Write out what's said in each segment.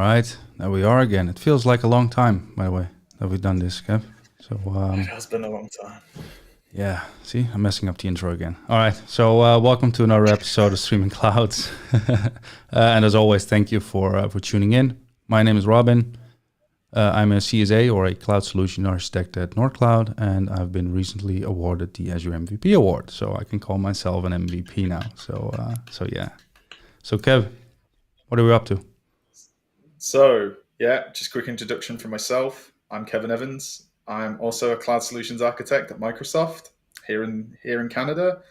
right, there we are again. It feels like a long time, by the way, that we've done this, Kev. So, It has been a long time. yeah, see, I'm messing up the intro again. All right, so welcome to another episode of Streaming Clouds. And as always, thank you for tuning in. My name is Robin. I'm a CSA, or a Cloud Solution Architect at NordCloud, and I've been recently awarded the Azure MVP award, so I can call myself an MVP now. So yeah. So Kev, what are we up to? So, just quick introduction from myself. I'm Kevin Evans. I'm also a cloud solutions architect at Microsoft here in Canada.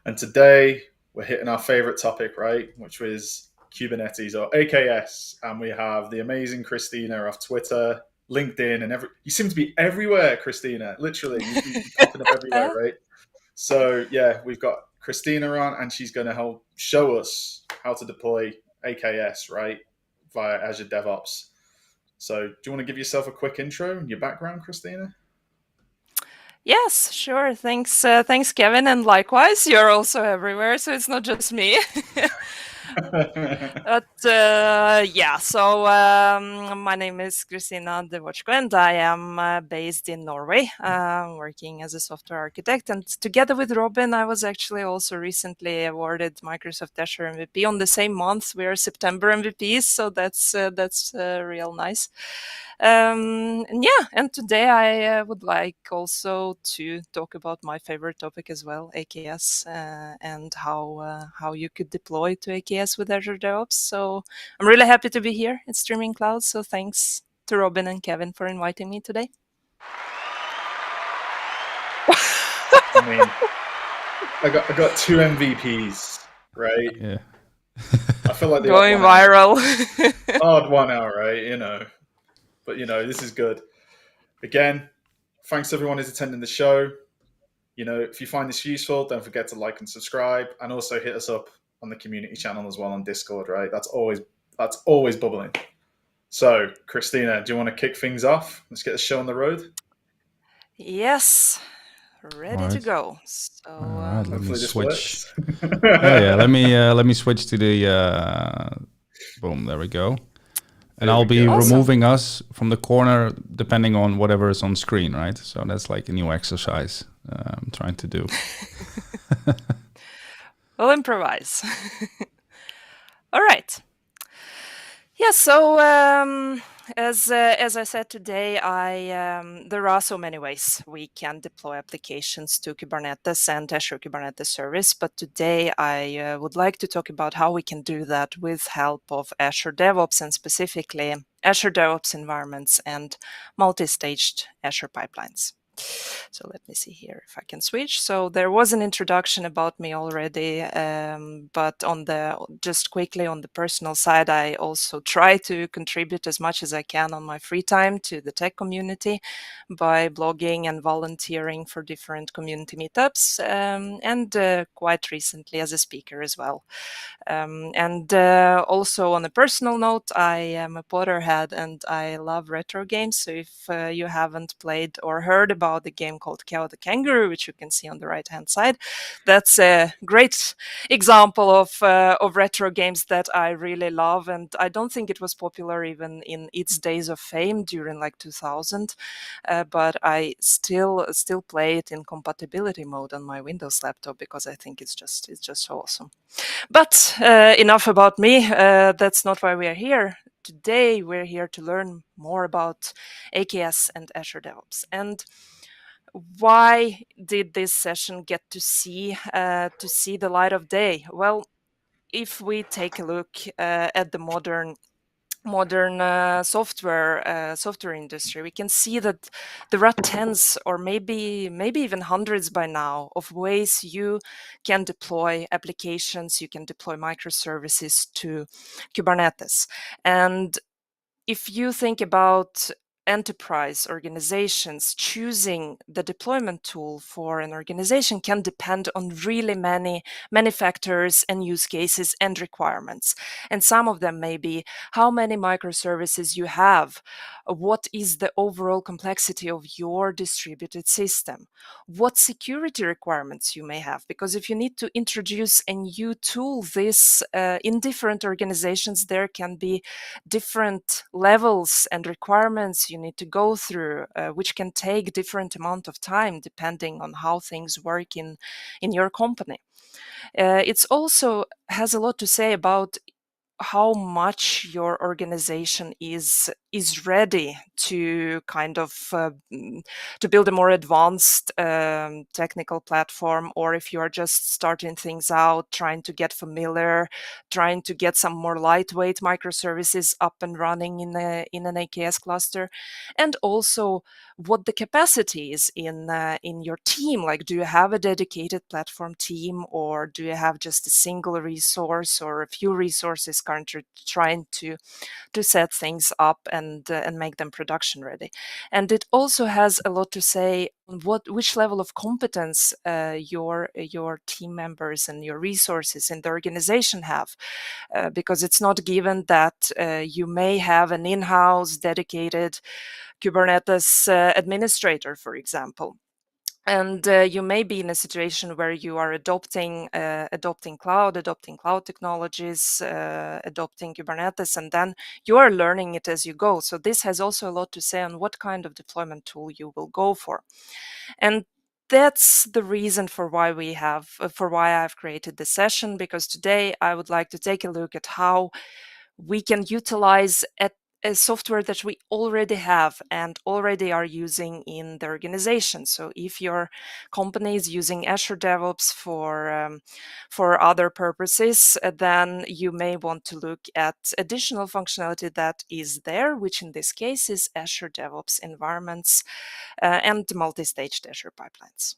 And today we're hitting our favorite topic, right? Which was Kubernetes or AKS. And we have the amazing Kristina off Twitter, LinkedIn, and you seem to be everywhere, Kristina. Literally, you're popping up everywhere, right? So yeah, we've got Kristina on, and she's going to help show us how to deploy AKS, right, via Azure DevOps. So do you want to give yourself a quick intro and your background, Kristina? Yes, sure. Thanks, Kevin, and likewise, you're also everywhere, so it's not just me. But so my name is Kristina Devochko, and I am based in Norway, working as a software architect. And together with Robin, I was actually also recently awarded Microsoft Azure MVP on the same month. We are September MVPs, so that's real nice. And today I would like also to talk about my favorite topic as well, AKS, and how you could deploy to AKS with Azure DevOps. So I'm really happy to be here at Streaming Cloud. So thanks to Robin and Kevin for inviting me today. I mean, I got two MVPs, right? Yeah. I feel like going viral. Odd 1 hour, right? But this is good. Again, thanks everyone who's attending the show. If you find this useful, don't forget to like and subscribe, and also hit us up on the community channel as well on Discord, right? That's always bubbling. So, Kristina, do you want to kick things off? Let's get the show on the road. Yes, ready to go. So all right, let me switch. Yeah, let me switch to the boom. There we go. And I'll be removing us from the corner depending on whatever is on screen, right? So that's like a new exercise I'm trying to do. We'll improvise. All right. Yeah, so as I said today, there are so many ways we can deploy applications to Kubernetes and Azure Kubernetes Service, but today I would like to talk about how we can do that with help of Azure DevOps, and specifically Azure DevOps environments and multi-staged Azure pipelines. So let me see here if I can switch. So there was an introduction about me already, but just quickly on the personal side, I also try to contribute as much as I can on my free time to the tech community by blogging and volunteering for different community meetups, and quite recently as a speaker as well. And also on a personal note, I am a Potterhead and I love retro games. So if you haven't played or heard about the game called Cow the Kangaroo, which you can see on the right-hand side, that's a great example of retro games that I really love. And I don't think it was popular even in its days of fame during like 2000, but I still play it in compatibility mode on my Windows laptop because I think it's just so awesome. But enough about me. That's not why we are here. Today, we're here to learn more about AKS and Azure DevOps. And why did this session get to see the light of day? Well, if we take a look at the modern software industry, we can see that there are tens or maybe even hundreds by now of ways you can deploy applications, you can deploy microservices to Kubernetes. And if you think about enterprise organizations, choosing the deployment tool for an organization can depend on really many factors and use cases and requirements. And some of them may be how many microservices you have, what is the overall complexity of your distributed system, what security requirements you may have. Because if you need to introduce a new tool, this in different organizations, there can be different levels and requirements you need to go through, which can take different amount of time depending on how things work in your company. It's also has a lot to say about how much your organization is ready to kind of to build a more advanced technical platform, or if you are just starting things out, trying to get familiar, trying to get some more lightweight microservices up and running in an AKS cluster, and also what the capacity is in your team. Like, do you have a dedicated platform team, or do you have just a single resource or a few resources currently trying to set things up and make them production ready? And it also has a lot to say on which level of competence your team members and your resources in the organization have, because it's not given that you may have an in-house dedicated Kubernetes administrator, for example. And you may be in a situation where you are adopting cloud technologies, adopting Kubernetes, and then you are learning it as you go. So this has also a lot to say on what kind of deployment tool you will go for. And that's the reason for why I've created this session, because today I would like to take a look at how we can utilize a software that we already have and already are using in the organization. So if your company is using Azure DevOps for other purposes, then you may want to look at additional functionality that is there, which in this case is Azure DevOps environments and multi-staged Azure pipelines.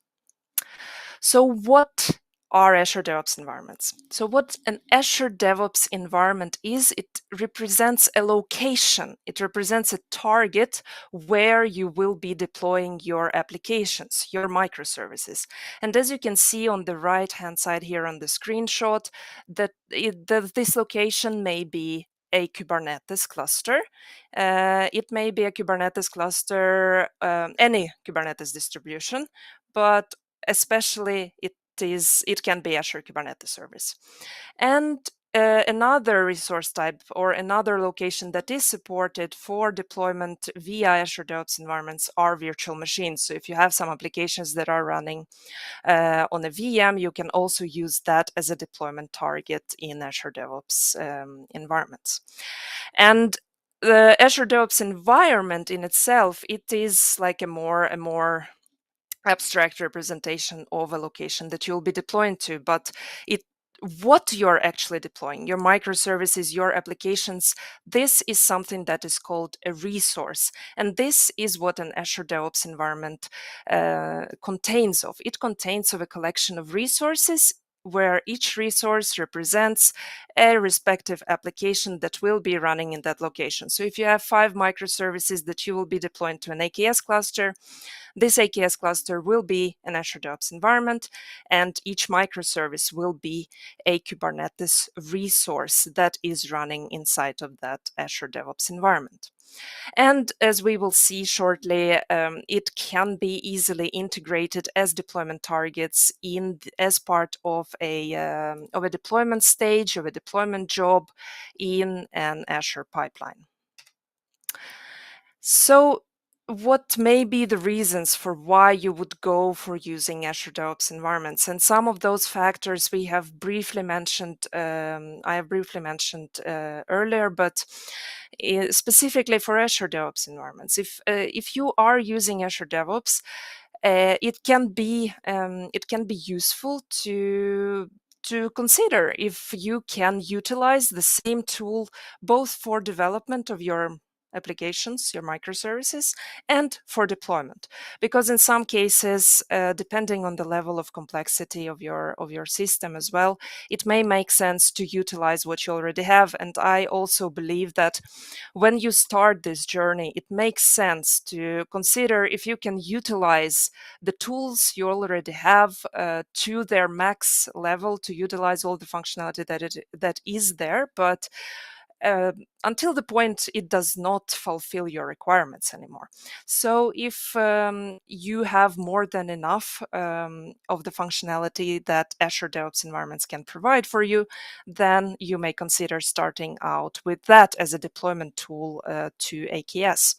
So what are Azure DevOps environments? So what an Azure DevOps environment is, it represents a location. It represents a target where you will be deploying your applications, your microservices. And as you can see on the right-hand side here on the screenshot, that this location may be a Kubernetes cluster. It may be a Kubernetes cluster, any Kubernetes distribution, but especially it can be Azure Kubernetes Service. And another resource type or another location that is supported for deployment via Azure DevOps environments are virtual machines. So if you have some applications that are running on a VM, you can also use that as a deployment target in Azure DevOps environments. And the Azure DevOps environment in itself, it is like a more abstract representation of a location that you'll be deploying to, but what you're actually deploying, your microservices, your applications, this is something that is called a resource. And this is what an Azure DevOps environment contains of. It contains of a collection of resources where each resource represents a respective application that will be running in that location. So if you have 5 microservices that you will be deploying to an AKS cluster, this AKS cluster will be an Azure DevOps environment, and each microservice will be a Kubernetes resource that is running inside of that Azure DevOps environment. And as we will see shortly, it can be easily integrated as deployment targets as part of a deployment stage, of a deployment job in an Azure pipeline. So what may be the reasons for why you would go for using Azure DevOps environments? And some of those factors we have briefly mentioned, I have briefly mentioned earlier, but specifically for Azure DevOps environments, if you are using Azure DevOps, it can be useful to consider if you can utilize the same tool both for development of your applications, your microservices, and for deployment. Because in some cases, depending on the level of complexity of your system as well, it may make sense to utilize what you already have. And I also believe that when you start this journey, it makes sense to consider if you can utilize the tools you already have to their max level, to utilize all the functionality that is there, but until the point it does not fulfill your requirements anymore. So if you have more than enough of the functionality that Azure DevOps environments can provide for you, then you may consider starting out with that as a deployment tool to AKS.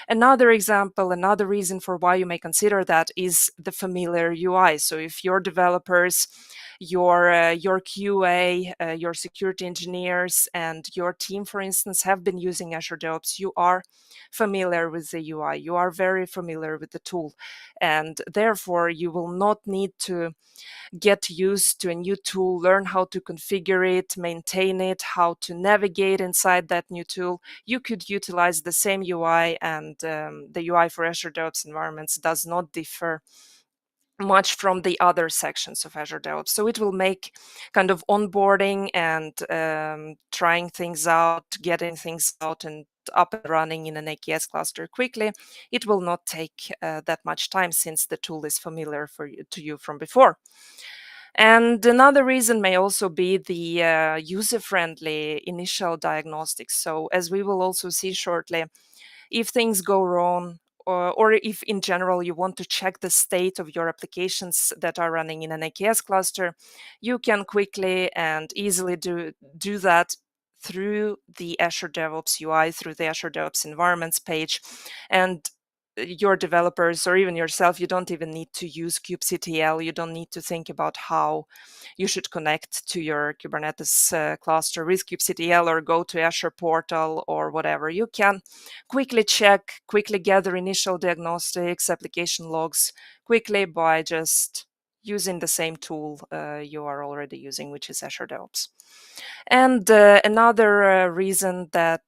Another example, another reason for why you may consider that is the familiar UI. So if your developers, your QA, your security engineers, and your team, for instance, have been using Azure DevOps, you are familiar with the UI. You are very familiar with the tool, and therefore you will not need to get used to a new tool, learn how to configure it, maintain it, how to navigate inside that new tool. You could utilize the same UI, and the UI for Azure DevOps environments does not differ much from the other sections of Azure DevOps. So it will make kind of onboarding and trying things out, getting things out and up and running in an AKS cluster quickly. It will not take that much time, since the tool is familiar to you from before. And another reason may also be the user-friendly initial diagnostics. So as we will also see shortly, if things go wrong, or if in general you want to check the state of your applications that are running in an AKS cluster, you can quickly and easily do that through the Azure DevOps UI, through the Azure DevOps environments page. And your developers, or even yourself, you don't even need to use kubectl. You don't need to think about how you should connect to your Kubernetes cluster with kubectl, or go to Azure portal or whatever. You can quickly check, quickly gather initial diagnostics, application logs quickly by just using the same tool you are already using, which is Azure DevOps. And another reason that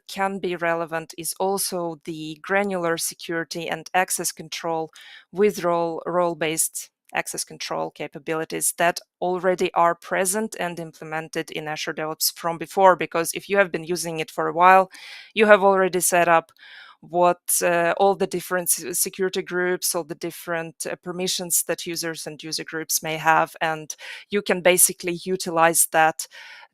can be relevant is also the granular security and access control with role-based access control capabilities that already are present and implemented in Azure DevOps from before. Because if you have been using it for a while, you have already set up what all the different security groups, all the different permissions that users and user groups may have, and you can basically utilize that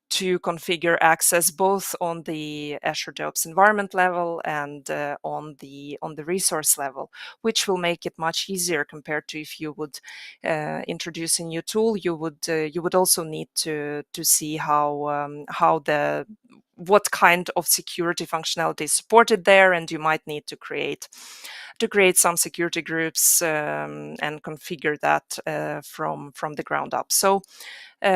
to configure access both on the Azure DevOps environment level and on the resource level, which will make it much easier compared to if you would introduce a new tool. You would also need to see what kind of security functionality is supported there, and you might need to create some security groups and configure that from the ground up. So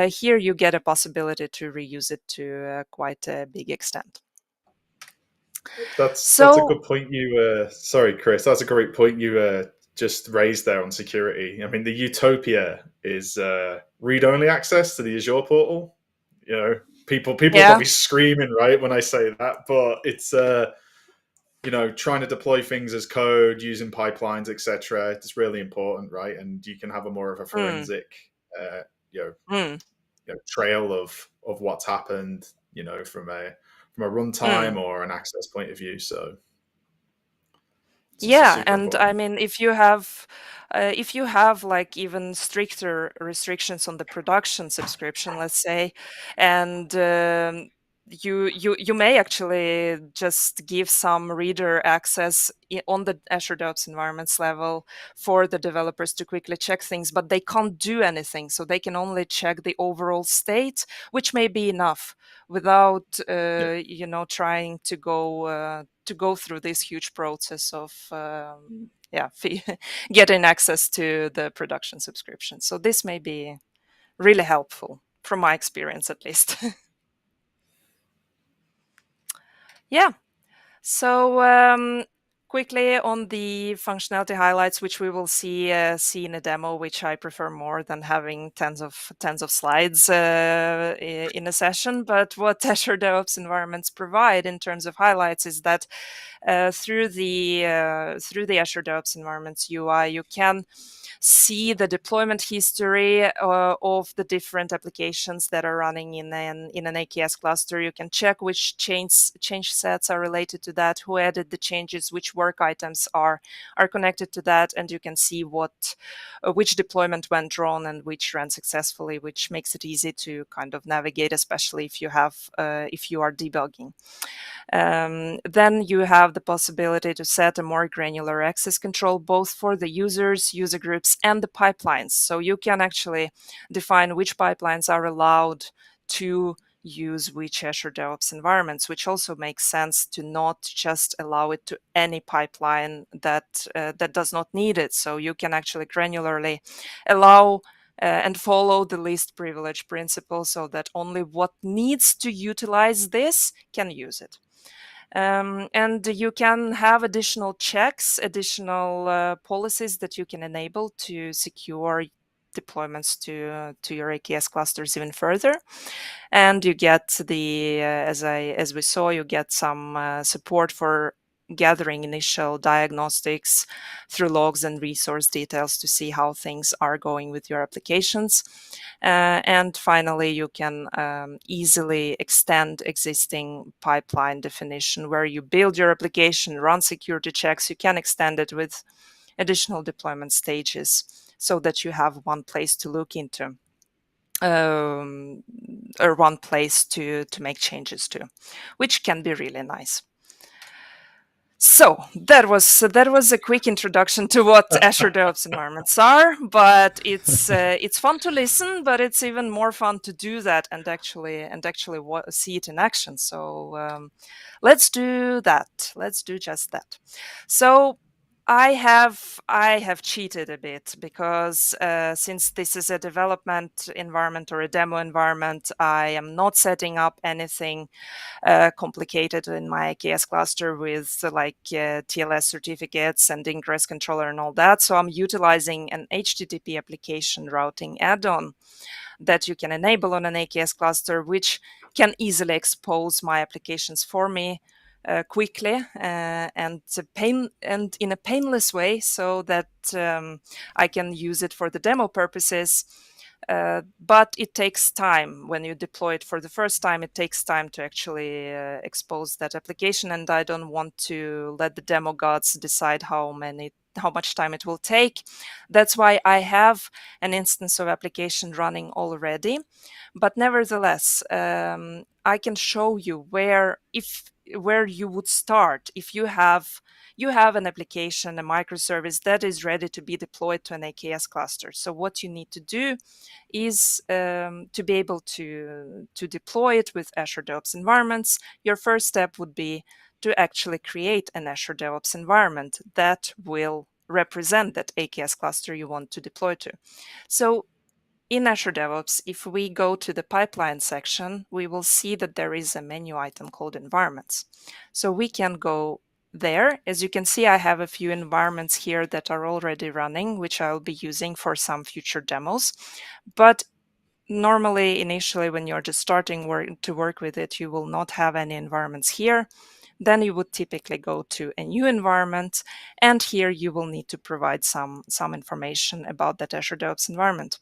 here you get a possibility to reuse it to quite a big extent. That's a good point. Sorry, Chris. That's a great point you just raised there on security. I mean, the utopia is read-only access to the Azure portal. You know, people Yeah. probably screaming right when I say that, but it's trying to deploy things as code using pipelines, etc. It's really important, right? And you can have a more of a forensic, trail of what's happened, from a runtime or an access point of view. So yeah, and I mean, if you have like even stricter restrictions on the production subscription, let's say, and you may actually just give some reader access on the Azure DevOps environments level for the developers to quickly check things, but they can't do anything. So they can only check the overall state, which may be enough without, trying to go through this huge process of getting access to the production subscription. So this may be really helpful from my experience, at least. Yeah. So quickly on the functionality highlights, which we will see in a demo, which I prefer more than having tens of slides in a session. But what Azure DevOps environments provide in terms of highlights is that through the Azure DevOps environments UI, you can see the deployment history of the different applications that are running in an AKS cluster. You can check which change sets are related to that, who added the changes, which work items are connected to that, and you can see which deployment went wrong and which ran successfully, which makes it easy to kind of navigate, especially if you are debugging. Then you have the possibility to set a more granular access control, both for the users, user groups, and the pipelines. So you can actually define which pipelines are allowed to use which Azure DevOps environments, which also makes sense to not just allow it to any pipeline that does not need it. So you can actually granularly allow and follow the least privilege principle, so that only what needs to utilize this can use it. And you can have additional checks, additional policies that you can enable to secure deployments to your AKS clusters even further. And you get as we saw, you get some support for gathering initial diagnostics through logs and resource details to see how things are going with your applications. And finally, you can easily extend existing pipeline definition where you build your application, run security checks. You can extend it with additional deployment stages so that you have one place to look into. Or one place to make changes to, which can be really nice. So that was a quick introduction to what Azure DevOps environments are, but it's fun to listen, but it's even more fun to do that and actually see it in action. So let's do that. Let's do just that. So I have cheated a bit because since this is a development environment or a demo environment, I am not setting up anything complicated in my AKS cluster with TLS certificates and ingress controller and all that. So I'm utilizing an HTTP application routing add-on that you can enable on an AKS cluster, which can easily expose my applications for me quickly and in a painless way, so that I can use it for the demo purposes. But it takes time. When you deploy it for the first time, it takes time to actually expose that application, and I don't want to let the demo gods decide how much time it will take. That's why I have an instance of application running already. But nevertheless, I can show you where you would start if you have an application, a microservice that is ready to be deployed to an AKS cluster. So what you need to do is to be able to deploy it with Azure DevOps environments. Your first step would be to actually create an Azure DevOps environment that will represent that AKS cluster you want to deploy to. So in Azure DevOps, if we go to the pipeline section, we will see that there is a menu item called environments. So we can go there. As you can see, I have a few environments here that are already running, which I'll be using for some future demos. But normally, initially, when you're just starting to work with it, you will not have any environments here. Then you would typically go to a new environment, and here you will need to provide some information about that Azure DevOps environment.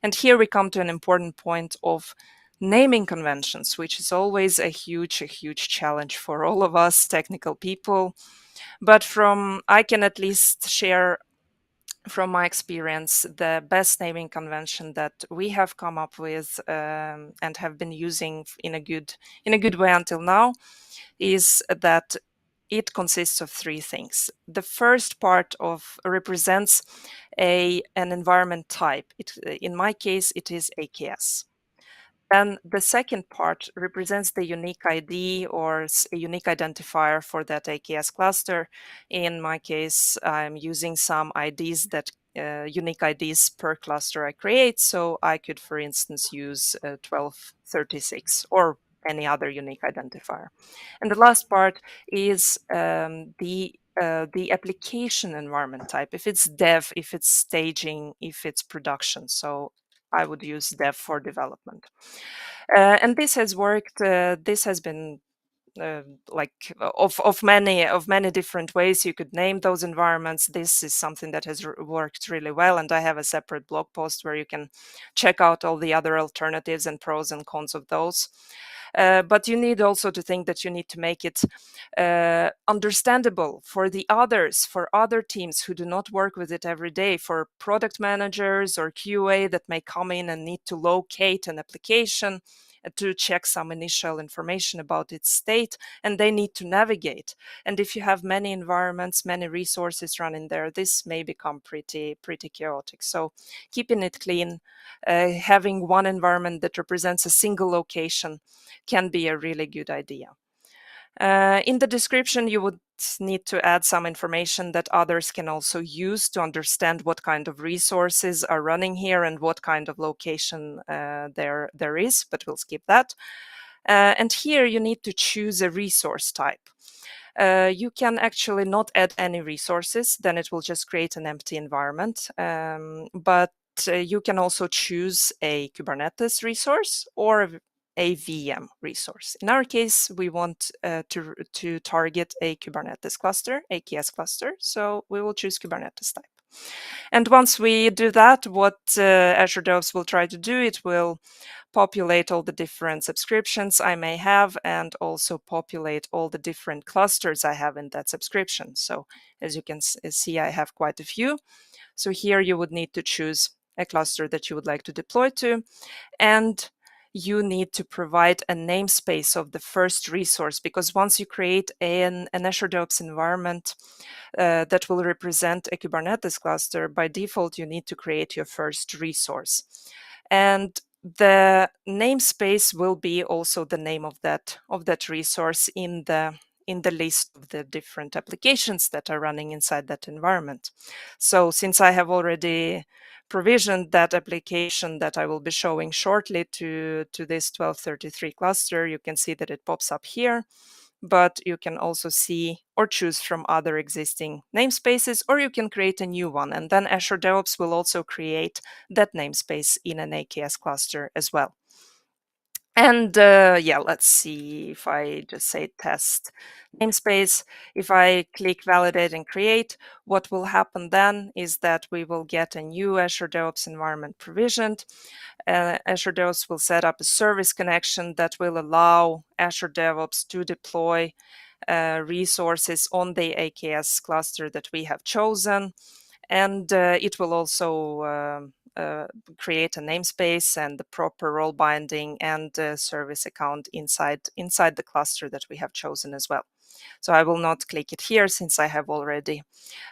And here we come to an important point of naming conventions, which is always a huge challenge for all of us technical people. But I can at least share from my experience, the best naming convention that we have come up with and have been using in a good way until now is that it consists of three things. The first part represents an environment type. In my case, it is AKS. And the second part represents the unique ID or a unique identifier for that AKS cluster. In my case, I'm using some IDs unique IDs per cluster I create. So I could, for instance, use 1236 or any other unique identifier. And the last part is the the application environment type, if it's dev, if it's staging, if it's production. So I would use dev for development. And this has worked, this has been like of many different ways you could name those environments. This is something that has worked really well, and I have a separate blog post where you can check out all the other alternatives and pros and cons of those. But you need also to think that you need to make it understandable for the others, for other teams who do not work with it every day, for product managers or QA that may come in and need to locate an application to check some initial information about its state, and they need to navigate. And if you have many environments, many resources running there, this may become pretty chaotic. So keeping it clean, having one environment that represents a single location can be a really good idea. In the description, you would need to add some information that others can also use to understand what kind of resources are running here and what kind of location there is, but we'll skip that. And here you need to choose a resource type. You can actually not add any resources, then it will just create an empty environment. But you can also choose a Kubernetes resource or a VM resource. In our case, we want to target a Kubernetes cluster, AKS cluster, so we will choose Kubernetes type. And once we do that, what Azure DevOps will try to do, it will populate all the different subscriptions I may have and also populate all the different clusters I have in that subscription. So as you can see, I have quite a few. So here you would need to choose a cluster that you would like to deploy to, and you need to provide a namespace of the first resource, because once you create an Azure DevOps environment that will represent a Kubernetes cluster, by default, you need to create your first resource. And the namespace will be also the name of that resource in the list of the different applications that are running inside that environment. So since I have already provisioned that application that I will be showing shortly to this 1233 cluster, you can see that it pops up here, but you can also see or choose from other existing namespaces, or you can create a new one, and then Azure DevOps will also create that namespace in an AKS cluster as well. And yeah, let's see if I just say test namespace. If I click validate and create, what will happen then is that we will get a new Azure DevOps environment provisioned. Azure DevOps will set up a service connection that will allow Azure DevOps to deploy resources on the AKS cluster that we have chosen. And it will also create a namespace and the proper role binding and service account inside the cluster that we have chosen as well. So I will not click it here since I have already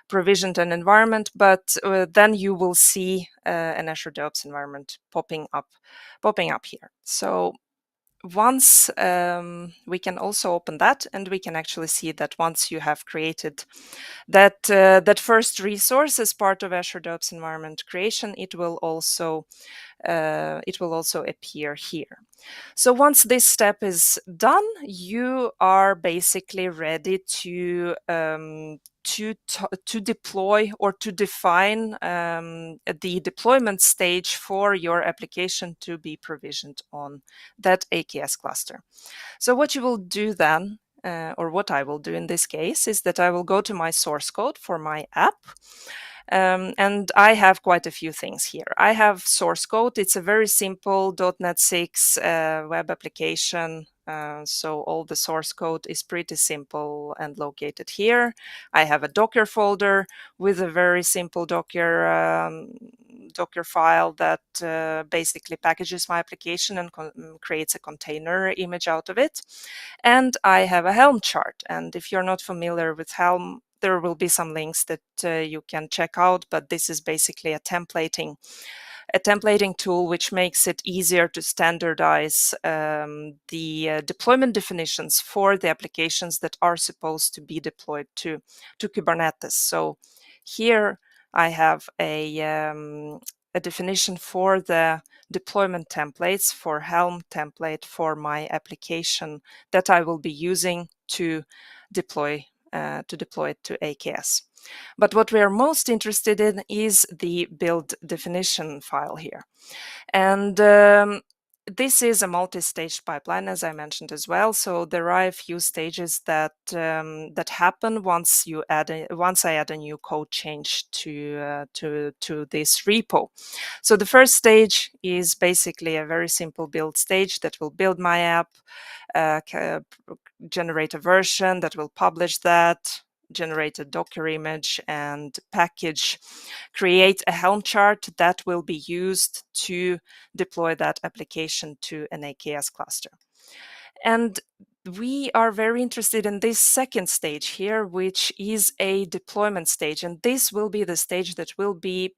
provisioned an environment, but then you will see an Azure DevOps environment popping up here. So once we can also open that, and we can actually see that once you have created that first resource as part of Azure DevOps environment creation, it will also appear here. So once this step is done, you are basically ready to deploy or to define the deployment stage for your application to be provisioned on that AKS cluster. So what you will do then, or what I will do in this case, is that I will go to my source code for my app. And I have quite a few things here. I have source code. It's a very simple .NET 6 web application. So all the source code is pretty simple and located here. I have a Docker folder with a very simple Docker file that basically packages my application and creates a container image out of it. And I have a Helm chart. And if you're not familiar with Helm, there will be some links that you can check out, but this is basically a templating tool which makes it easier to standardize the deployment definitions for the applications that are supposed to be deployed to Kubernetes. So here I have a definition for the deployment templates, for Helm template for my application that I will be using to deploy to deploy it to AKS. But what we are most interested in is the build definition file here. And this is a multi-stage pipeline, as I mentioned as well. So there are a few stages that that happen once I add a new code change to this repo. So the first stage is basically a very simple build stage that will build my app, generate a version that will publish that, generate a Docker image and package, create a Helm chart that will be used to deploy that application to an AKS cluster. And we are very interested in this second stage here, which is a deployment stage. And this will be the stage that will be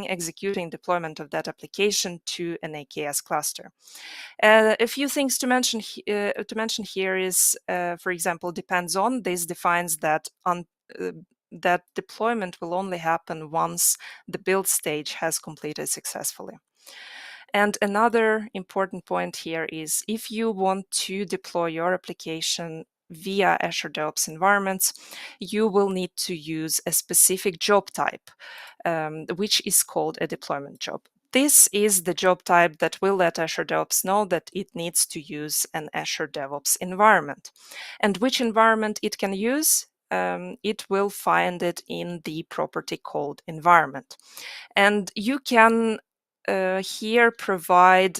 executing deployment of that application to an AKS cluster. A few things to mention here is, for example, depends on. This defines that that deployment will only happen once the build stage has completed successfully. And another important point here is if you want to deploy your application via Azure DevOps environments, you will need to use a specific job type, which is called a deployment job. This is the job type that will let Azure DevOps know that it needs to use an Azure DevOps environment. And which environment it can use? It will find it in the property called environment. And you can here provide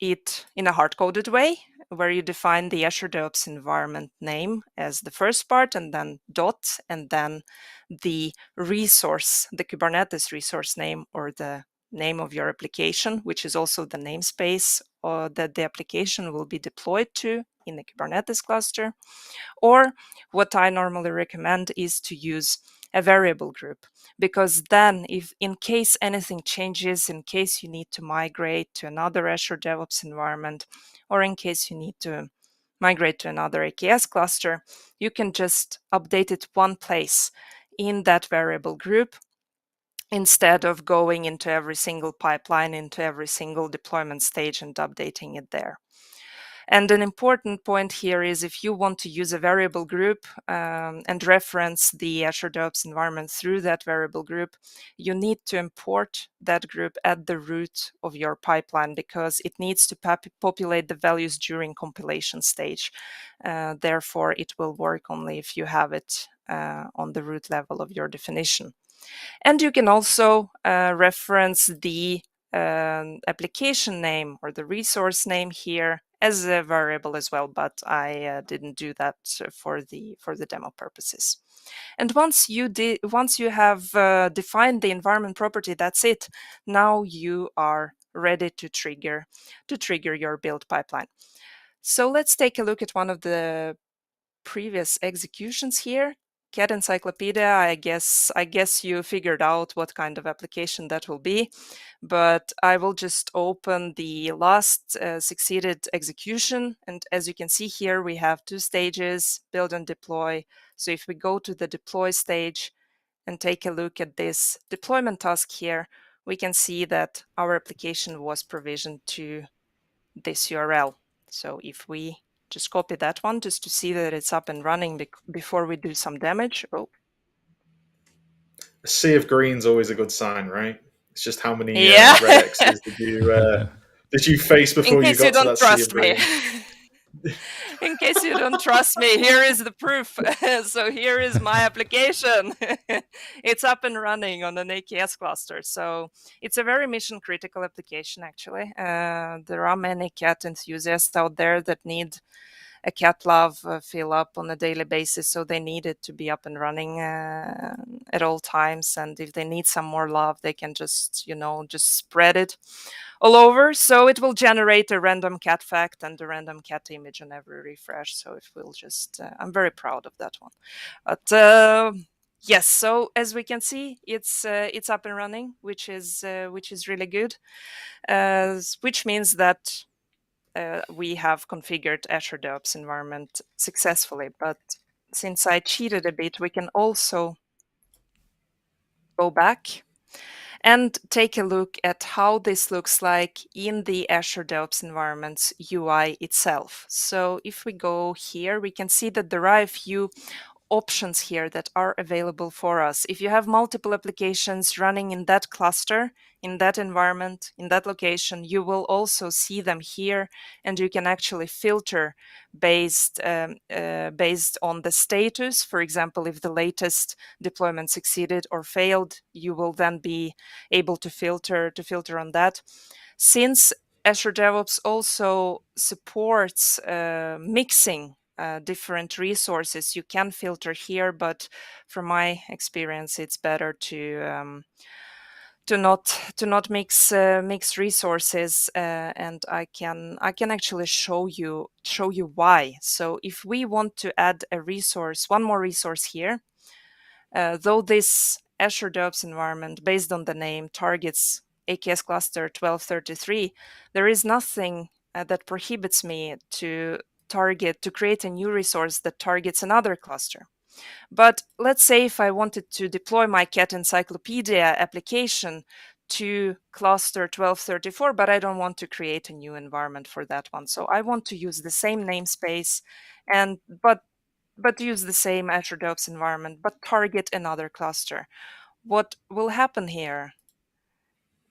it in a hard-coded way, where you define the Azure DevOps environment name as the first part, and then dot, and then the resource, the Kubernetes resource name, or the name of your application, which is also the namespace that the application will be deployed to in the Kubernetes cluster. Or what I normally recommend is to use a variable group, because then if in case anything changes, in case you need to migrate to another Azure DevOps environment, or in case you need to migrate to another AKS cluster, you can just update it one place in that variable group instead of going into every single pipeline, into every single deployment stage and updating it there. And an important point here is if you want to use a variable group and reference the Azure DevOps environment through that variable group, you need to import that group at the root of your pipeline, because it needs to populate the values during compilation stage. Therefore, it will work only if you have it on the root level of your definition. And you can also reference the application name or the resource name here as a variable as well, but I didn't do that for the demo purposes. And once you have defined the environment property, that's it. Now you are ready to trigger your build pipeline. So let's take a look at one of the previous executions here. Cat Encyclopedia, I guess you figured out what kind of application that will be, but I will just open the last succeeded execution. And as you can see here, we have two stages, build and deploy. So if we go to the deploy stage and take a look at this deployment task here, we can see that our application was provisioned to this URL. So if we just copy that one just to see that it's up and running before we do some damage. Oh, A sea of green's always a good sign, right? It's just how many yeah. red X's did you face before you got to that sea of green? In case you don't trust me, here is the proof. So here is my application. It's up and running on an AKS cluster. So it's a very mission critical application, actually. There are many cat enthusiasts out there that need a cat love fill up on a daily basis, so they need it to be up and running at all times. And if they need some more love, they can just spread it all over. So it will generate a random cat fact and a random cat image on every refresh. So it will just I'm very proud of that one. But yes, so as we can see, it's up and running, which is really good, which means that we have configured Azure DevOps environment successfully. But since I cheated a bit, we can also go back and take a look at how this looks like in the Azure DevOps environment's UI itself. So if we go here, we can see that there are a few options here that are available for us. If you have multiple applications running in that cluster, in that environment, in that location, you will also see them here, and you can actually filter based on the status. For example, if the latest deployment succeeded or failed, you will then be able to filter on that. Since Azure DevOps also supports mixing different resources, you can filter here, but from my experience, it's better to not mix resources, and I can actually show you why. So if we want to add a resource, one more resource here, though this Azure DevOps environment, based on the name, targets AKS cluster 1233, there is nothing that prohibits me to create a new resource that targets another cluster. But let's say if I wanted to deploy my cat encyclopedia application to cluster 1234, but I don't want to create a new environment for that one. So I want to use the same namespace but use the same Azure DevOps environment, but target another cluster. What will happen here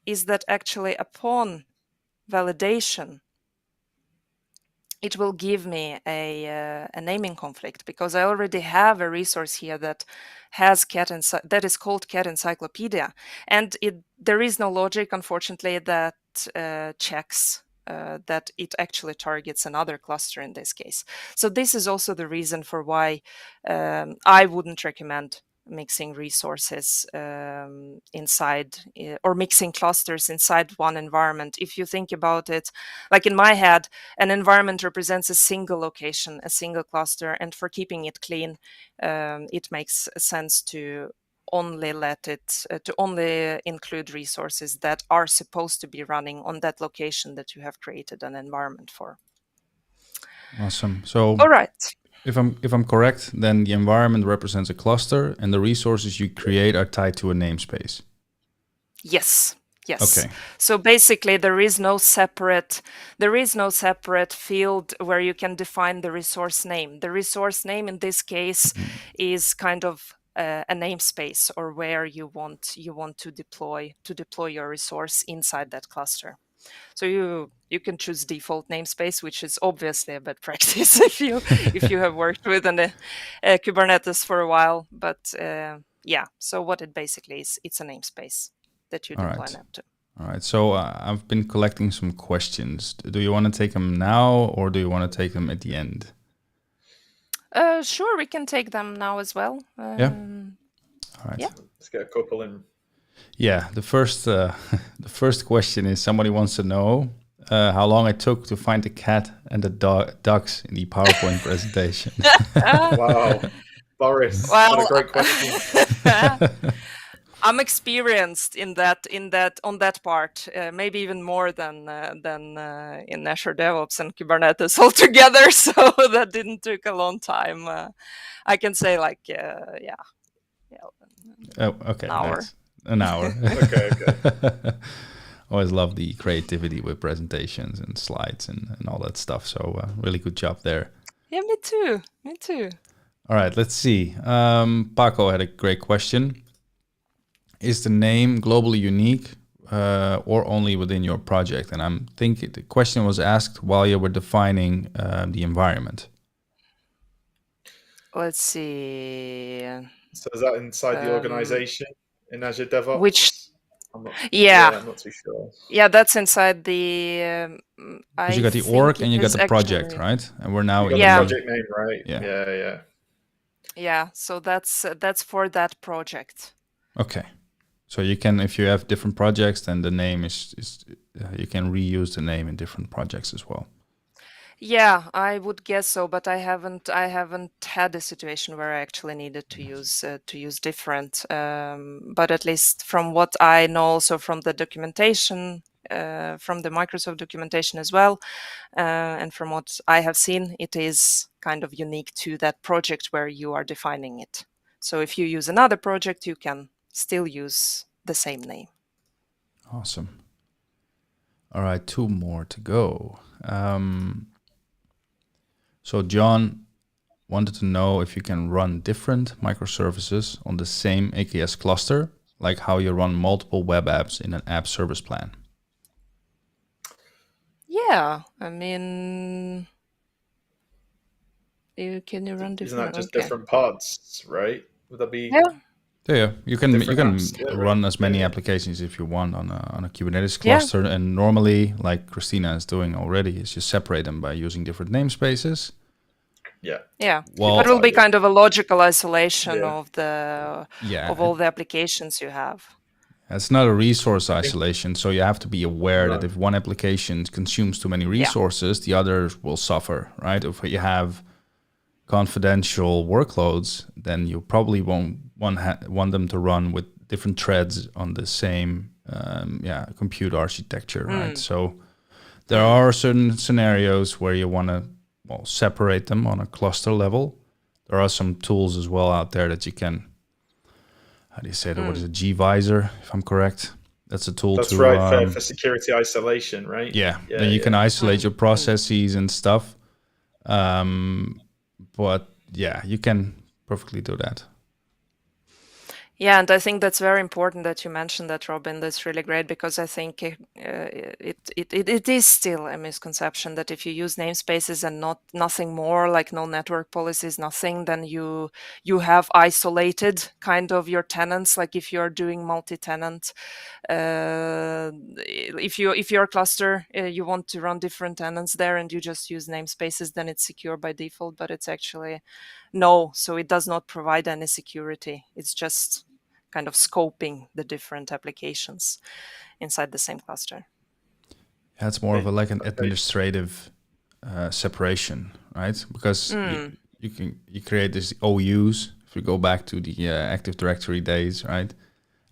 is that actually upon validation, it will give me a naming conflict, because I already have a resource here that has that is called Cat Encyclopedia, and there is no logic, unfortunately, that checks that it actually targets another cluster in this case. So this is also the reason for why I wouldn't recommend mixing resources inside or mixing clusters inside one environment. If you think about it, like in my head, an environment represents a single location, a single cluster, and for keeping it clean, it makes sense to only include resources that are supposed to be running on that location that you have created an environment for. Awesome. So, all right. If I'm correct, then the environment represents a cluster, and the resources you create are tied to a namespace. Yes. Okay. So basically, there is no separate field where you can define the resource name. The resource name in this case is kind of a namespace, or where you want to deploy your resource inside that cluster. So you can choose default namespace, which is obviously a bad practice if you have worked with a Kubernetes for a while. But so what it basically is, it's a namespace that you deploy an app to. All right. So I've been collecting some questions. Do you want to take them now, or do you want to take them at the end? Sure, we can take them now as well. Yeah. All right. Yeah. Let's get a couple in. Yeah. The first question is, somebody wants to know how long it took to find the cat and the ducks in the PowerPoint presentation. Wow, Boris, what a great question. I'm experienced in that on that part, maybe even more than in Azure DevOps and Kubernetes altogether. So that didn't take a long time. I can say Oh, okay. An hour. Nice. An hour. Okay. Always love the creativity with presentations and slides and all that stuff. So really good job there. Yeah, me too. All right, let's see. Paco had a great question. Is the name globally unique or only within your project? And I'm thinking the question was asked while you were defining the environment. Let's see. So is that inside the organization in Azure DevOps? Which? I'm not too sure. Yeah, that's inside the. Because you got the org and you got the project, right? And we're now in the project name, right? Yeah. Yeah. So that's for that project. Okay. So you can, if you have different projects, then the name is you can reuse the name in different projects as well. Yeah, I would guess so, but I haven't had a situation where I actually needed to use different. But at least from what I know, also from the documentation, from the Microsoft documentation as well, and from what I have seen, it is kind of unique to that project where you are defining it. So if you use another project, you can still use the same name. Awesome. All right, 2 more to go. So John wanted to know if you can run different microservices on the same AKS cluster, like how you run multiple web apps in an app service plan. Yeah, I mean, can you run different? Isn't that just okay. different pods, right? Would that be? Yeah, you can Different can apps, yeah, run right. as many Yeah. applications if you want on a Kubernetes cluster, and normally, like Kristina is doing already, is just separate them by using different namespaces. Yeah. Well, it will be kind of a logical isolation Yeah. of the yeah, of all the applications you have. it's not a resource isolation, so you have to be aware that No. if one application consumes too many resources, the others will suffer, right? If you have confidential workloads, then you probably won't want them to run with different threads on the same compute architecture, right? So there are certain scenarios where you want to separate them on a cluster level. There are some tools as well out there that you can, how do you say that? What is it? gvisor, if I'm correct. That's a tool. That's to right, for security isolation, right? Yeah, then you can isolate your processes and stuff. But yeah, you can perfectly do that. Yeah, and I think that's very important that you mentioned that, Robin. That's really great, because I think it is still a misconception that if you use namespaces and nothing more, like no network policies, nothing, then you have isolated kind of your tenants. Like if you're doing multi-tenant, if your cluster you want to run different tenants there and you just use namespaces, then it's secure by default. But it's actually no, so it does not provide any security. It's just kind of scoping the different applications inside the same cluster. Yeah, it's more of an administrative separation, right? Because you create this OUs. If you go back to the Active Directory days, right?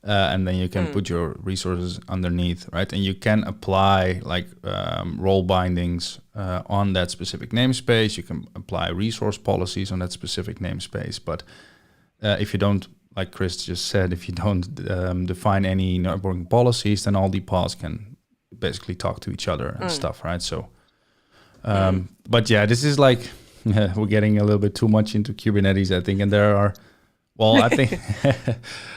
And then you can put your resources underneath, right? And you can apply like role bindings on that specific namespace. You can apply resource policies on that specific namespace. But if you don't, like Chris just said, if you don't define any networking policies, then all the pods can basically talk to each other and stuff, right? So, but yeah, this is like, we're getting a little bit too much into Kubernetes, I think. And there are, well, I think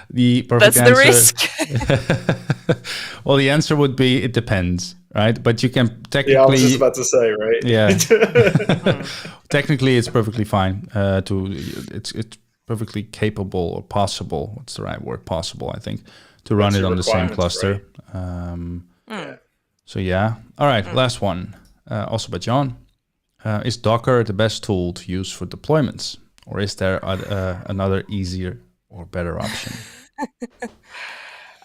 the perfect That's the answer. Well, the answer would be it depends, right? But you can technically. Yeah, I was just about to say, right? Yeah. Technically, it's perfectly fine. It's perfectly capable or possible. What's the right word? Possible, I think, to run it on the same cluster. Right? So yeah. All right. Last one. Also by John. Is Docker the best tool to use for deployments? Or is there another easier or better option?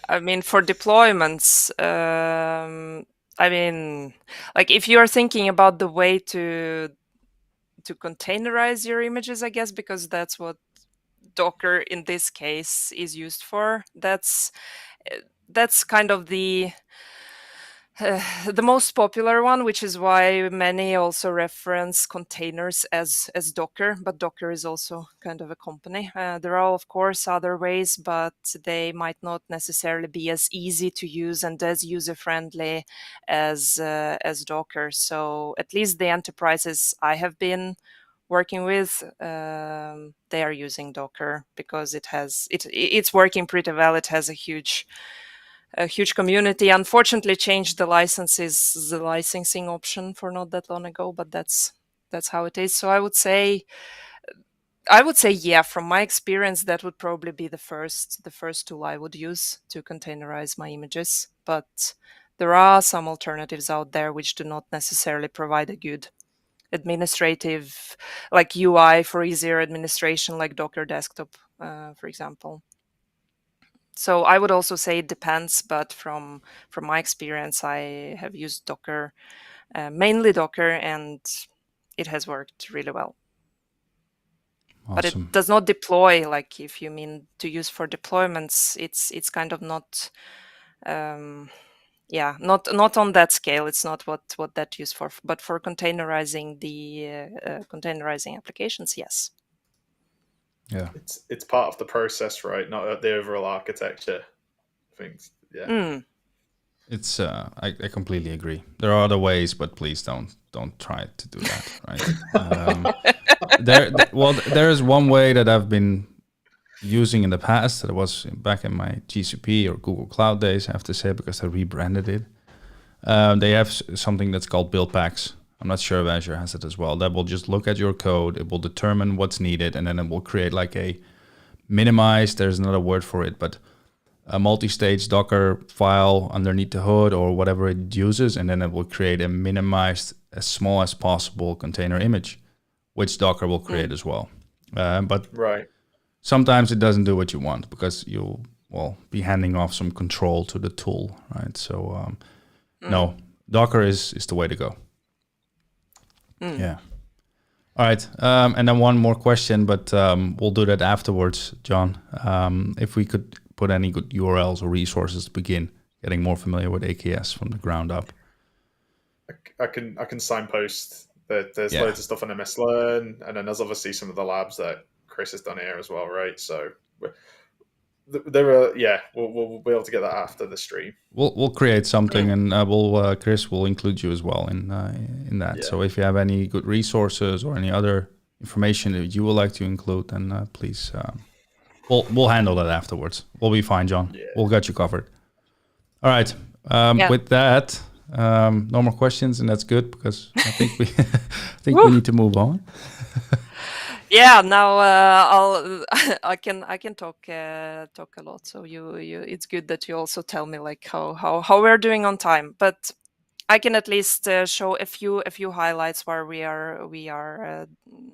I mean, for deployments, I mean, like if you are thinking about the way to containerize your images, I guess, because that's what Docker in this case is used for. That's kind of the most popular one, which is why many also reference containers as Docker, but Docker is also kind of a company. There are, of course, other ways, but they might not necessarily be as easy to use and as user-friendly as Docker. So at least the enterprises I have been working with, they are using Docker because it's working pretty well. It has a huge community. Unfortunately, changed the licensing option for not that long ago, but that's how it is. So I would say yeah, from my experience, that would probably be the first tool I would use to containerize my images. But there are some alternatives out there which do not necessarily provide a good administrative, like UI for easier administration, like Docker Desktop, for example. So I would also say it depends, but from my experience, I have used Docker, mainly Docker, and it has worked really well. Awesome. But it does not deploy, like if you mean to use for deployments, it's kind of not, not on that scale. It's not what that used for, but for containerizing containerizing applications, yes. Yeah, it's part of the process, right? Not the overall architecture things. Yeah. It's I completely agree. There are other ways, but please don't try to do that, right? there is one way that I've been using in the past. That was back in my GCP or Google Cloud days, I have to say, because I rebranded it. They have something that's called build packs. I'm not sure if Azure has it as well. That will just look at your code. It will determine what's needed, and then it will create like a minimized, there's another word for it, but a multi-stage Docker file underneath the hood or whatever it uses, and then it will create a minimized, as small as possible container image, which Docker will create as well. But Right. sometimes it doesn't do what you want because you'll be handing off some control to the tool, right? So no, Docker is the way to go. Yeah. All right. And then one more question, but we'll do that afterwards, John. If we could put any good URLs or resources to begin getting more familiar with AKS from the ground up. I can signpost that there's loads of stuff on MS Learn, and then there's obviously some of the labs that Chris has done here as well, right? So there are, we'll be able to get that after the stream. We'll create something, and Chris will include you as well in that. So if you have any good resources or any other information that you would like to include, then please, we'll handle that afterwards. We'll be fine, John. Yeah. We'll get you covered. All right. With that, no more questions, and that's good because I think we need to move on. Yeah, now I can talk a lot. So you it's good that you also tell me like how we're doing on time. But I can at least show a few highlights where we are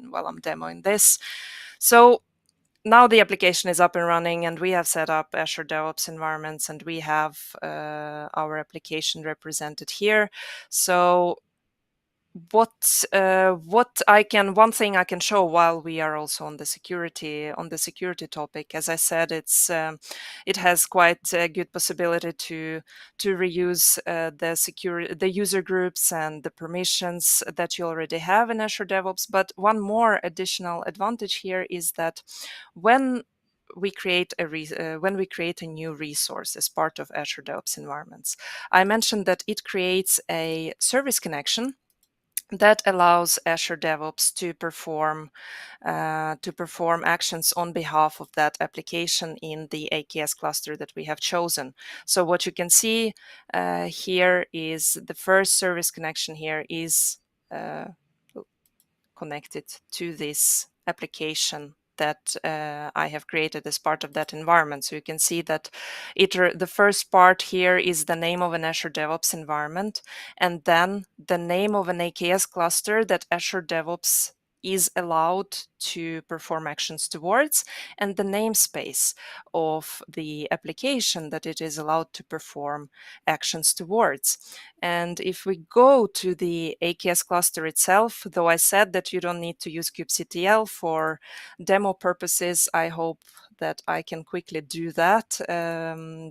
while I'm demoing this. So now the application is up and running, and we have set up Azure DevOps environments, and we have our application represented here. So one thing I can show while we are also on the security topic, as I said, it has quite a good possibility to reuse the user groups and the permissions that you already have in Azure DevOps. But one more additional advantage here is that when we create a new resource as part of Azure DevOps environments, I mentioned that it creates a service connection that allows Azure DevOps to perform actions on behalf of that application in the AKS cluster that we have chosen. So what you can see here is the first service connection here is connected to this application that I have created as part of that environment. So you can see that the first part here is the name of an Azure DevOps environment, and then the name of an AKS cluster that Azure DevOps is allowed to perform actions towards, and the namespace of the application that it is allowed to perform actions towards. And if we go to the AKS cluster itself, though I said that you don't need to use kubectl for demo purposes, I hope that I can quickly do that.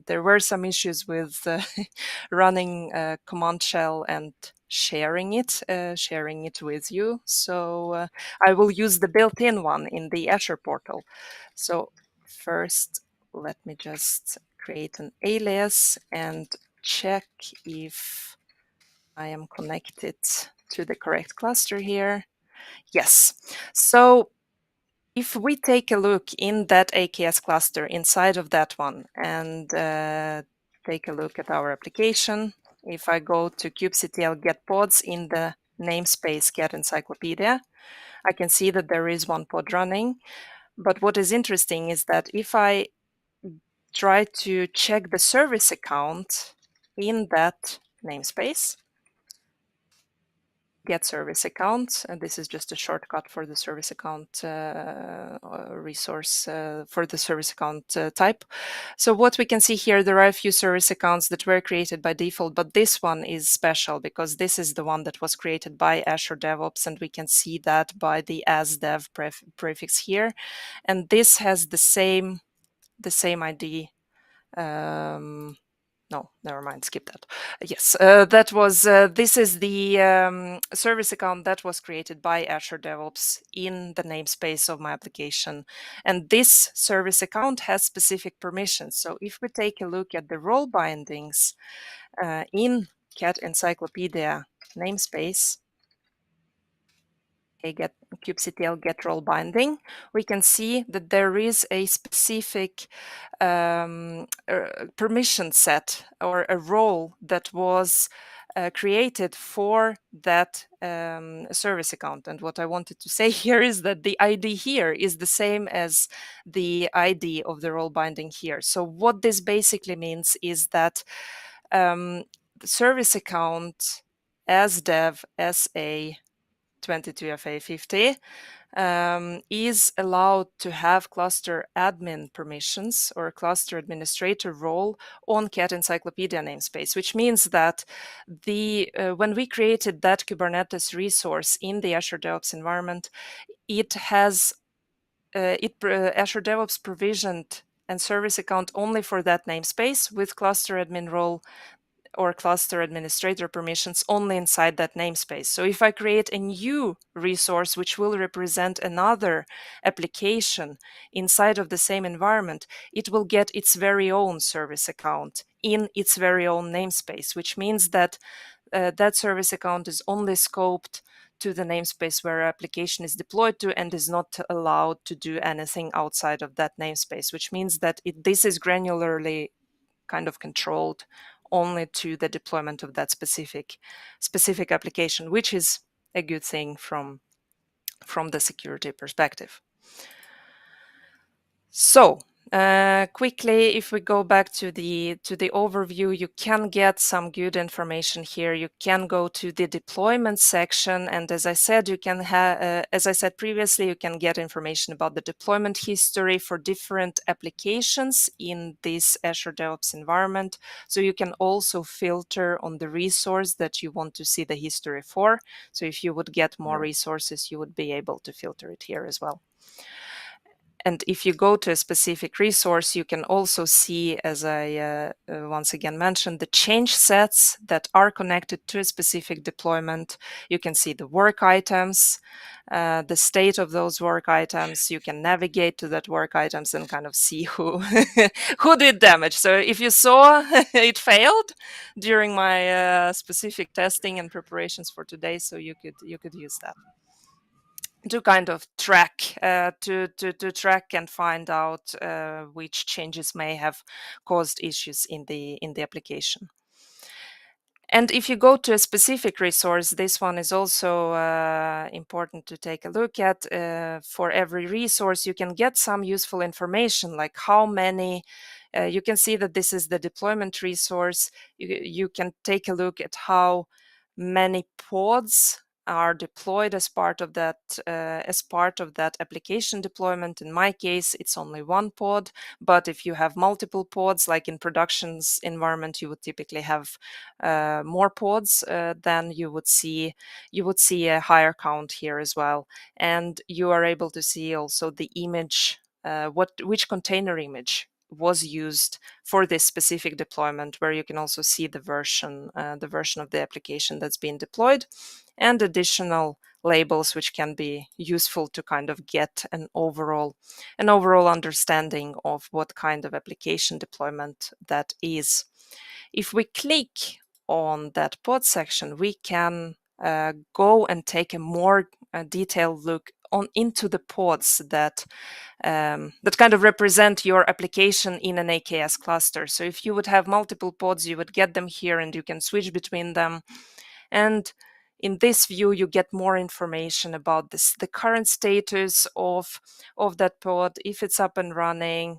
There were some issues with running command shell and sharing it with you. So I will use the built-in one in the Azure portal. So first, let me just create an alias and check if I am connected to the correct cluster here. Yes. So if we take a look in that AKS cluster inside of that one and take a look at our application, if I go to kubectl get pods in the namespace get encyclopedia, I can see that there is one pod running. But what is interesting is that if I try to check the service account in that namespace, get service account, and this is just a shortcut for the service account resource for the service account type. So what we can see here, there are a few service accounts that were created by default, but this one is special because this is the one that was created by Azure DevOps, and we can see that by the asdev prefix here, and this has the same ID. No, never mind, skip that. Yes, this is the service account that was created by Azure DevOps in the namespace of my application. And this service account has specific permissions. So if we take a look at the role bindings in cat encyclopedia namespace, kubectl get role binding, we can see that there is a specific permission set or a role that was created for that service account. And what I wanted to say here is that the ID here is the same as the ID of the role binding here. So what this basically means is that the service account as dev SA 22FA50 is allowed to have cluster admin permissions or cluster administrator role on Cat Encyclopedia namespace, which means that when we created that Kubernetes resource in the Azure DevOps environment, it has Azure DevOps provisioned and service account only for that namespace with cluster admin role or cluster administrator permissions only inside that namespace. So if I create a new resource which will represent another application inside of the same environment, it will get its very own service account in its very own namespace, which means that that service account is only scoped to the namespace where application is deployed to and is not allowed to do anything outside of that namespace, which means that this is granularly kind of controlled only to the deployment of that specific application, which is a good thing from the security perspective. So quickly, if we go back to the overview, you can get some good information here. You can go to the deployment section, and as I said, you can have, as I said previously, you can get information about the deployment history for different applications in this Azure DevOps environment. So you can also filter on the resource that you want to see the history for. So if you would get more resources, you would be able to filter it here as well. And if you go to a specific resource, you can also see, as I once again mentioned, the change sets that are connected to a specific deployment. You can see the work items, the state of those work items. You can navigate to that work items and kind of see who who did damage. So if you saw it failed during my specific testing and preparations for today, so you could use that to kind of track to track and find out which changes may have caused issues in the application. And if you go to a specific resource, this one is also important to take a look at. For every resource, you can get some useful information, like how many. You can see that this is the deployment resource. You can take a look at how many pods are deployed as part of that application deployment. In my case, it's only one pod, but if you have multiple pods, like in productions environment, you would typically have more pods. Then you would see a higher count here as well, and you are able to see also the image, which container image was used for this specific deployment, where you can also see the version of the application that's being deployed, and additional labels which can be useful to kind of get an overall understanding of what kind of application deployment that is. If we click on that pod section, we can go and take a more detailed look into the pods that kind of represent your application in an AKS cluster. So if you would have multiple pods, you would get them here and you can switch between them. And in this view, you get more information about the current status of that pod, if it's up and running,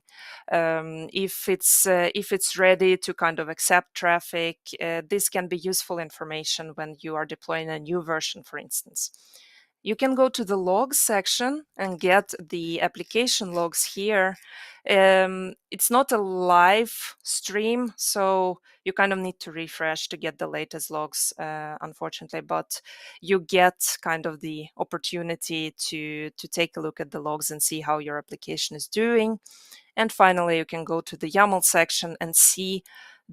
if it's ready to kind of accept traffic. This can be useful information when you are deploying a new version, for instance. You can go to the logs section and get the application logs here. It's not a live stream, so you kind of need to refresh to get the latest logs, unfortunately, but you get kind of the opportunity to take a look at the logs and see how your application is doing. And finally, you can go to the YAML section and see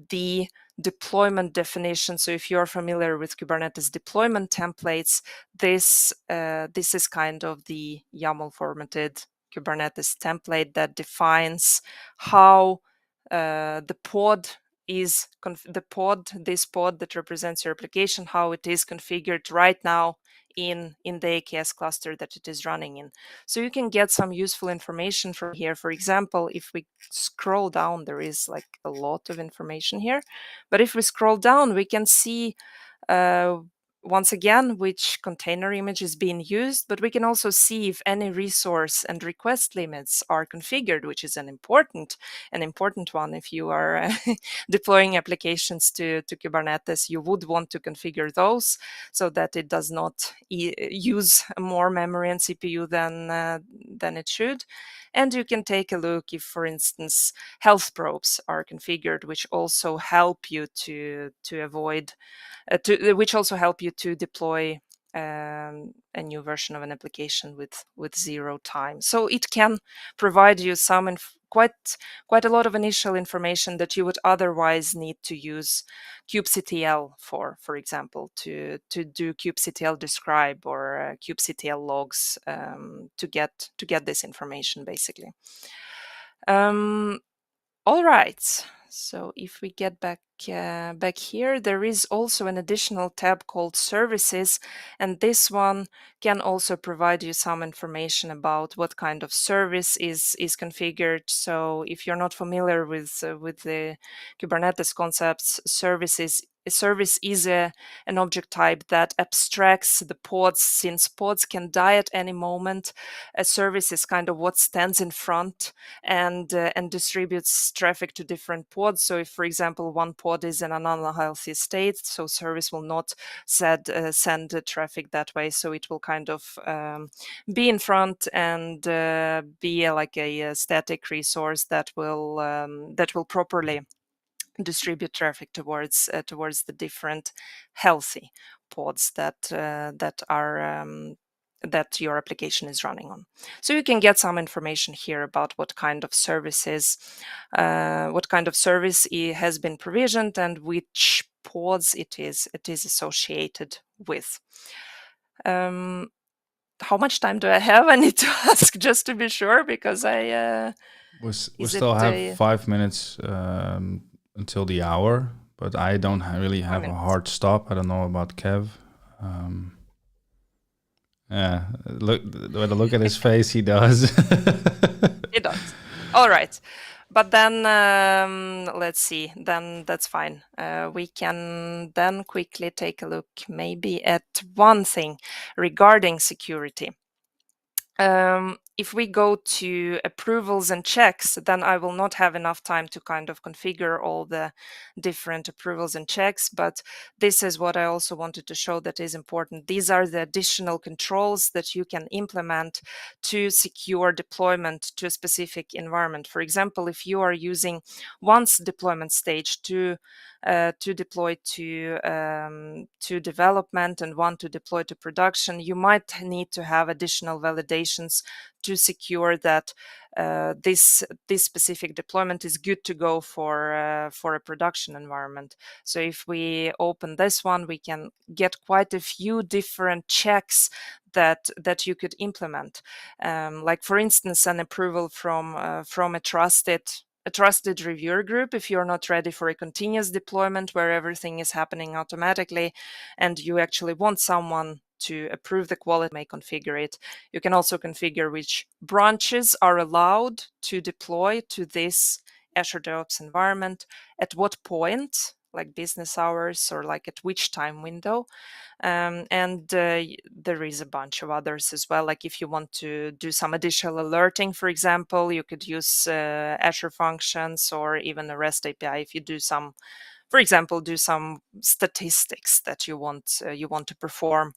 the deployment definition. So if you're familiar with Kubernetes deployment templates, this is kind of the YAML formatted Kubernetes template that defines how the pod is this pod that represents your application, how it is configured right now in the AKS cluster that it is running in. So you can get some useful information from here. For example, if we scroll down, there is like a lot of information here. But if we scroll down, we can see once again which container image is being used, but we can also see if any resource and request limits are configured, which is an important one. If you are deploying applications to Kubernetes, you would want to configure those so that it does not use more memory and CPU than it should. And you can take a look if, for instance, health probes are configured, which also help you to avoid which also help you to deploy a new version of an application with zero time. So it can provide you some quite a lot of initial information that you would otherwise need to use kubectl for example, to do kubectl describe or kubectl logs to get this information basically. All right. So if we get back here, there is also an additional tab called Services, and this one can also provide you some information about what kind of service is configured. So if you're not familiar with the Kubernetes concepts, a service is an object type that abstracts the pods. Since pods can die at any moment, a service is kind of what stands in front and distributes traffic to different pods. So if, for example, one pod is in an unhealthy state, so service will not send traffic that way. So it will kind of be in front and be like a static resource that will properly distribute traffic towards the different healthy pods that that your application is running on. So you can get some information here about what kind of services, what kind of service has been provisioned and which pods it is associated with. How much time do I have? I need to ask just to be sure, because we still have 5 minutes until the hour, but I don't really have a hard stop. I don't know about Kev. Yeah, look at his face. He does. He does. All right. But then let's see. Then that's fine. We can then quickly take a look maybe at one thing regarding security. If we go to approvals and checks, then I will not have enough time to kind of configure all the different approvals and checks, but this is what I also wanted to show that is important. These are the additional controls that you can implement to secure deployment to a specific environment. For example, if you are using once deployment stage to deploy to development and want to deploy to production, you might need to have additional validations to secure that this specific deployment is good to go for a production environment. So if we open this one, we can get quite a few different checks that you could implement. Like, for instance, an approval from a trusted reviewer group. If you're not ready for a continuous deployment where everything is happening automatically and you actually want someone to approve the quality, may configure it. You can also configure which branches are allowed to deploy to this Azure DevOps environment, at what point, like business hours or like at which time window. And there is a bunch of others as well. Like if you want to do some additional alerting, for example, you could use Azure Functions or even a REST API if you do some, for example, do some statistics that you want to perform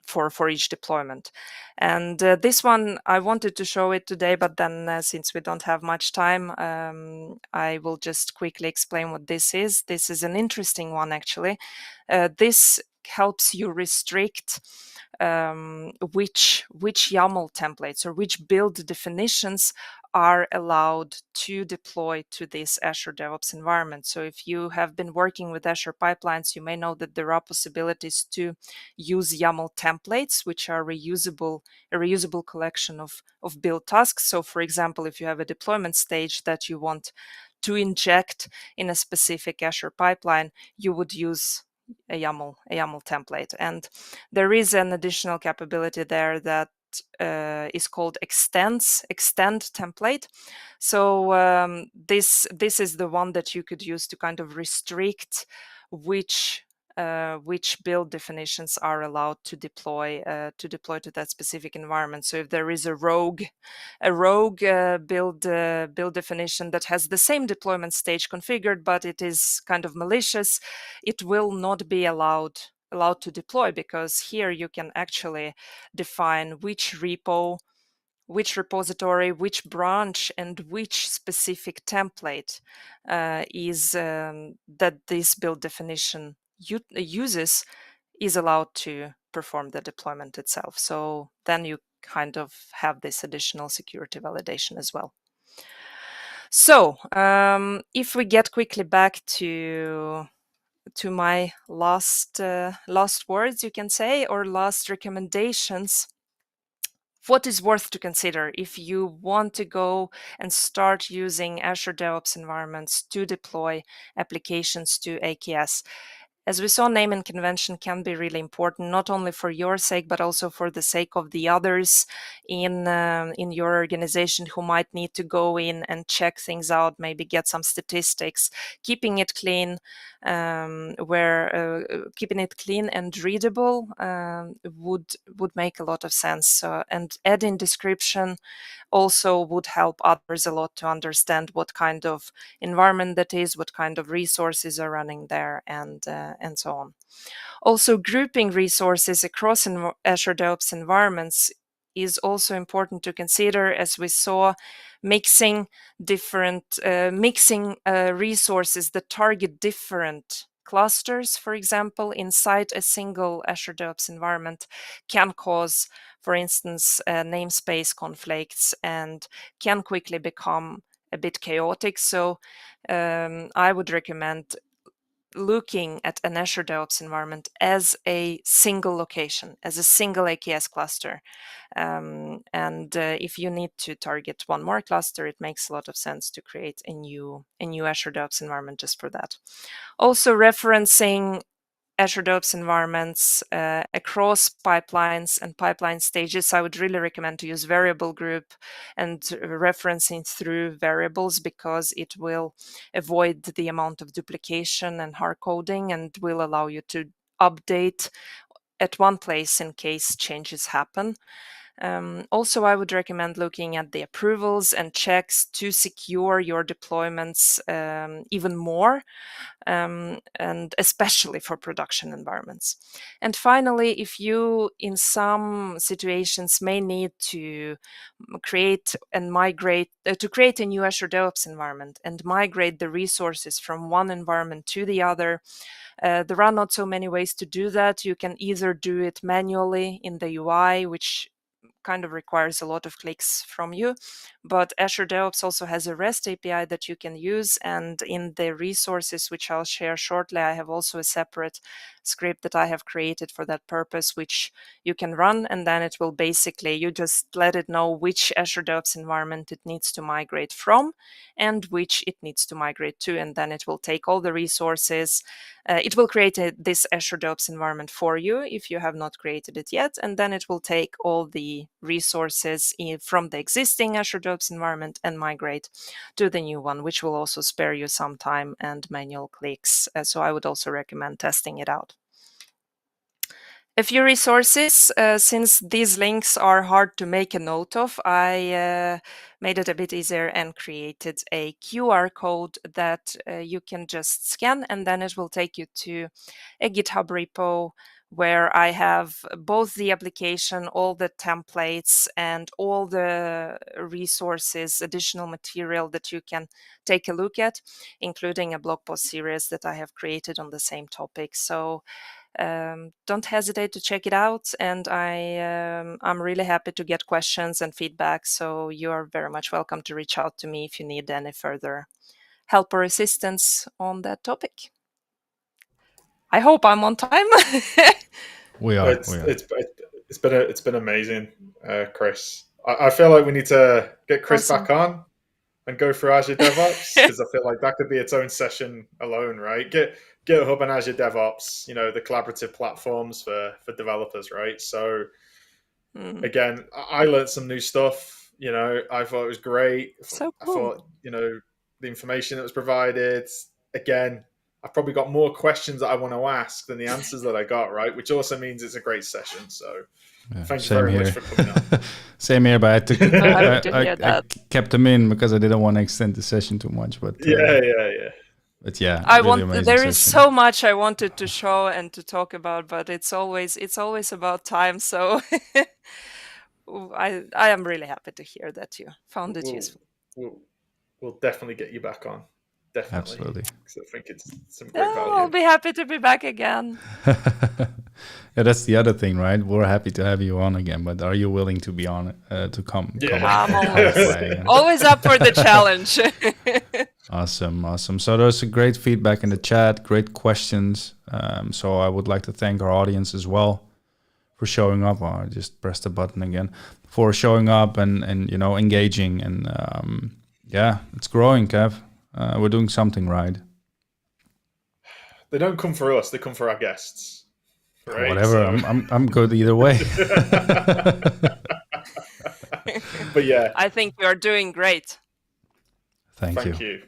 for each deployment. And this one, I wanted to show it today, but then since we don't have much time, I will just quickly explain what this is. This is an interesting one, actually. This helps you restrict which YAML templates or which build definitions are allowed to deploy to this Azure DevOps environment. So if you have been working with Azure pipelines, you may know that there are possibilities to use YAML templates, which are a reusable collection of build tasks. So for example, if you have a deployment stage that you want to inject in a specific Azure pipeline, you would use a YAML template. And there is an additional capability there that is called extend template. So this is the one that you could use to kind of restrict which build definitions are allowed to deploy to that specific environment. So if there is a rogue build definition that has the same deployment stage configured, but it is kind of malicious, it will not be allowed to deploy, because here you can actually define which repo, which repository, which branch, and which specific template is that this build definition uses is allowed to perform the deployment itself. So then you kind of have this additional security validation as well. So if we get quickly back to my last words, you can say, or last recommendations, what is worth to consider if you want to go and start using Azure DevOps environments to deploy applications to AKS. As we saw, name and convention can be really important, not only for your sake, but also for the sake of the others in your organization who might need to go in and check things out, maybe get some statistics. Keeping it clean, keeping it clean and readable would make a lot of sense. And adding description also would help others a lot to understand what kind of environment that is, what kind of resources are running there, and so on. Also, grouping resources across Azure DevOps environments is also important to consider, as we saw, mixing resources that target different clusters, for example, inside a single Azure DevOps environment can cause, for instance, namespace conflicts and can quickly become a bit chaotic. So I would recommend looking at an Azure DevOps environment as a single location, as a single AKS cluster. If you need to target one more cluster, it makes a lot of sense to create a new Azure DevOps environment just for that. Also, referencing Azure DevOps environments across pipelines and pipeline stages, I would really recommend to use variable group and referencing through variables, because it will avoid the amount of duplication and hard coding and will allow you to update at one place in case changes happen. Also, I would recommend looking at the approvals and checks to secure your deployments even more, and especially for production environments. And finally, if you in some situations may need to create and migrate, to create a new Azure DevOps environment and migrate the resources from one environment to the other, there are not so many ways to do that. You can either do it manually in the UI, which kind of requires a lot of clicks from you, but Azure DevOps also has a REST API that you can use, and in the resources, which I'll share shortly, I have also a separate script that I have created for that purpose, which you can run, and then it will basically, you just let it know which Azure DevOps environment it needs to migrate from and which it needs to migrate to, and then it will take all the resources. It will create this Azure DevOps environment for you if you have not created it yet, and then it will take all the resources from the existing Azure DevOps environment and migrate to the new one, which will also spare you some time and manual clicks. So I would also recommend testing it out. A few resources, since these links are hard to make a note of, I made it a bit easier and created a QR code that you can just scan, and then it will take you to a GitHub repo where I have both the application, all the templates, and all the resources, additional material that you can take a look at, including a blog post series that I have created on the same topic. So don't hesitate to check it out, and I'm really happy to get questions and feedback, so you are very much welcome to reach out to me if you need any further help or assistance on that topic. I hope I'm on time. We are. It's been amazing, Chris. I feel like we need to get Chris Awesome. back on and go through Azure DevOps, because I feel like that could be its own session alone, right? GitHub and Azure DevOps, the collaborative platforms for developers, right? So again, I learned some new stuff. I thought it was great. So cool. I thought, the information that was provided, again, I've probably got more questions that I want to ask than the answers that I got, right? Which also means it's a great session. So thank you very much for coming on. Same here, but I kept them in because I didn't want to extend the session too much. But yeah. But yeah, there is so much I wanted to show and to talk about, but it's always about time. So I am really happy to hear that you found it useful. We'll definitely get you back on. Definitely. Absolutely. I think it's some great value. I'll be happy to be back again. Yeah, that's the other thing, right? We're happy to have you on again, but are you willing to be on to come? Yeah. I'm always up for the challenge. Awesome. So there's a great feedback in the chat, great questions. So I would like to thank our audience as well for showing up. I just pressed the button again, for showing up and engaging, and it's growing, Kev. We're doing something right. They don't come for us; they come for our guests. Right? Whatever. So. I'm good either way. But yeah, I think you are doing great. Thank you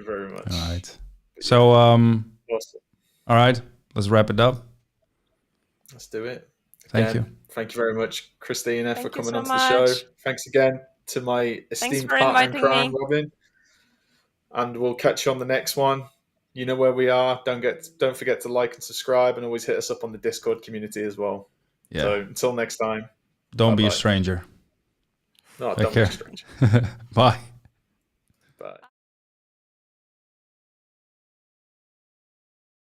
very much. All right. So awesome. All right, let's wrap it up. Let's do it. Again, Thank you very much, Kristina, for coming onto much. the show. Thanks again to my esteemed partner in crime, Robin. And we'll catch you on the next one. You know where we are. Don't forget to like and subscribe, and always hit us up on the Discord community as well. Yeah. So until next time. Don't be a stranger. No, don't be a stranger. Bye. Bye.